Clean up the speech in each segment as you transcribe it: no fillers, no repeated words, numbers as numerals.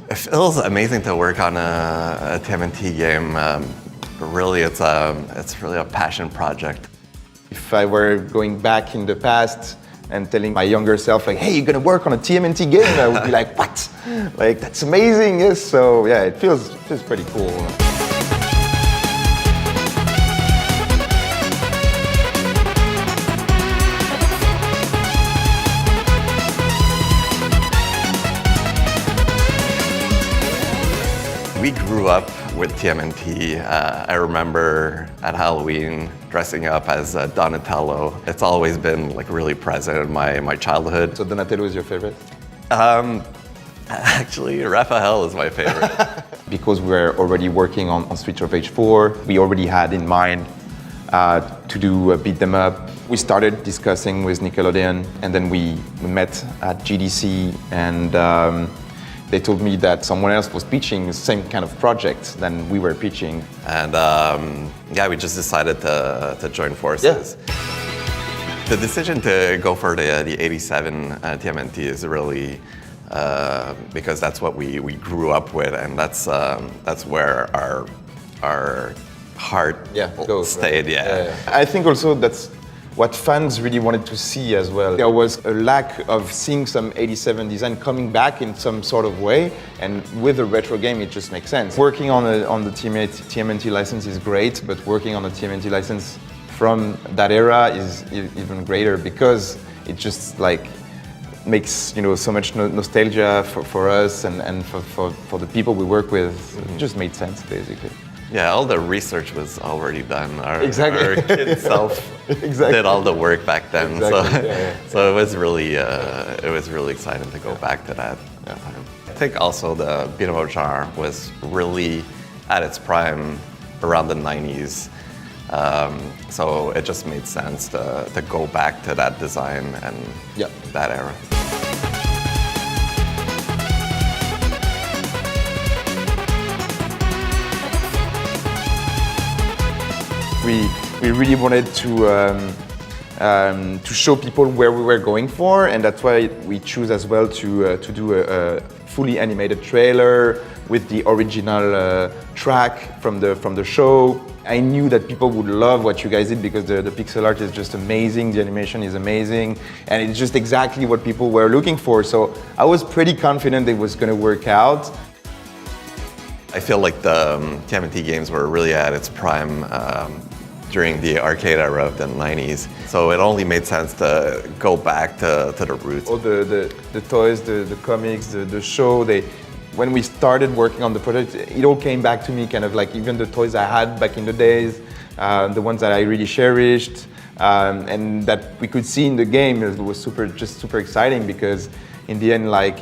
It feels amazing to work on a TMNT game. Really, it's really a passion project. If I were going back in the past and telling my younger self, like, hey, you're gonna work on a TMNT game, I would be like, what? Like, that's amazing, yes. So yeah, it feels pretty cool. We grew up with TMNT. I remember at Halloween dressing up as Donatello. It's always been like really present in my childhood. So Donatello is your favorite? Actually, Raphael is my favorite. Because we're already working on Streets of Rage 4, we already had in mind to do a beat them up. We started discussing with Nickelodeon, and then we met at GDC, and they told me that someone else was pitching the same kind of project than we were pitching. And yeah, we just decided to join forces. Yeah. The decision to go for the 87 TMNT is really because that's what we grew up with, and that's where our heart stayed. Right? Yeah. I think also that's what fans really wanted to see as well. There was a lack of seeing some 87 design coming back in some sort of way, and with a retro game it just makes sense. Working on the TMNT license is great, but working on a TMNT license from that era is even greater, because it just like makes so much nostalgia for us and for the people we work with. It just made sense, basically. Yeah, all the research was already done. Our kid self exactly. did all the work back then. Exactly. So it was really exciting to go back to that time. I think also the beat 'em up genre was really at its prime around the 90s. So it just made sense to go back to that design and that era. We really wanted to show people where we were going for, and that's why we choose as well to do a fully animated trailer with the original track from the show. I knew that people would love what you guys did, because the pixel art is just amazing, the animation is amazing, and it's just exactly what people were looking for. So I was pretty confident it was going to work out. I feel like the TMNT games were really at its prime during the arcade era of the 90s. So it only made sense to go back to the roots. All the toys, the comics, the show, when we started working on the project, it all came back to me, kind of like even the toys I had back in the days, the ones that I really cherished, and that we could see in the game. It was super exciting, because in the end, like,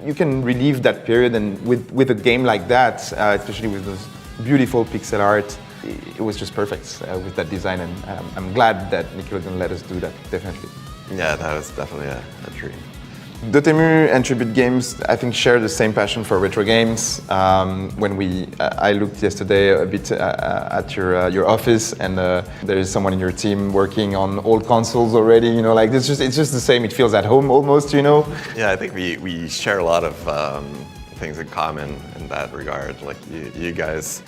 you can relive that period, and with a game like that, especially with those beautiful pixel art, it was just perfect with that design, and I'm glad that Nickelodeon let us do that, definitely. Yeah, that was definitely a dream. DotEmu and Tribute Games, I think, share the same passion for retro games. When I looked yesterday a bit at your office, and there is someone in your team working on old consoles already. Like it's just the same. It feels at home almost. Yeah, I think we share a lot of things in common in that regard. Like you guys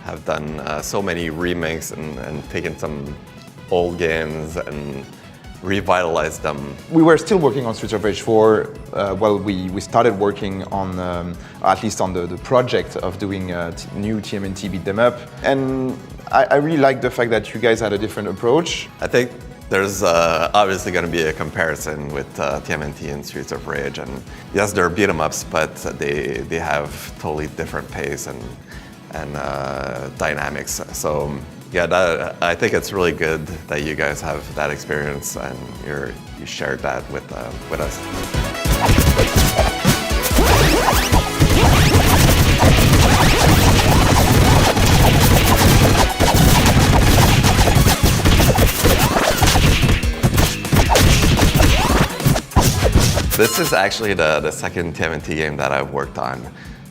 have done so many remakes and taken some old games and revitalized them. We were still working on Streets of Rage 4 while we started working on, at least on the project of doing a new TMNT beat them up. And I really like the fact that you guys had a different approach. I think there's obviously going to be a comparison with TMNT and Streets of Rage. And yes, they're beat 'em ups, but they have totally different pace and dynamics. So yeah, I think it's really good that you guys have that experience and you shared that with us. This is actually the second TMNT game that I've worked on.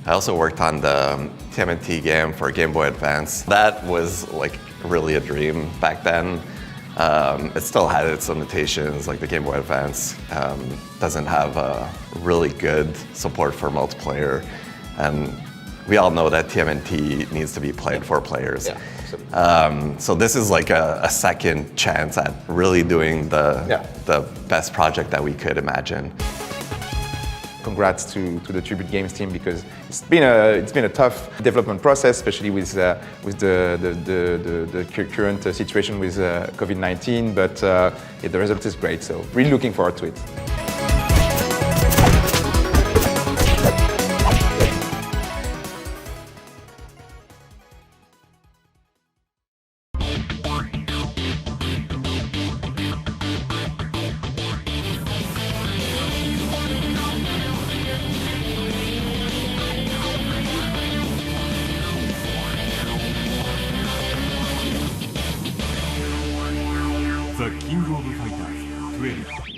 I also worked on the TMNT game for Game Boy Advance. That was like really a dream back then. It still had its limitations, like the Game Boy Advance doesn't have a really good support for multiplayer. And we all know that TMNT needs to be played for players. Yeah, absolutely. So this is like a second chance at really doing the best project that we could imagine. Congrats to the Tribute Games team, because it's been a tough development process, especially with the current situation with COVID-19. But the result is great, so really looking forward to it. The King of Fighters 12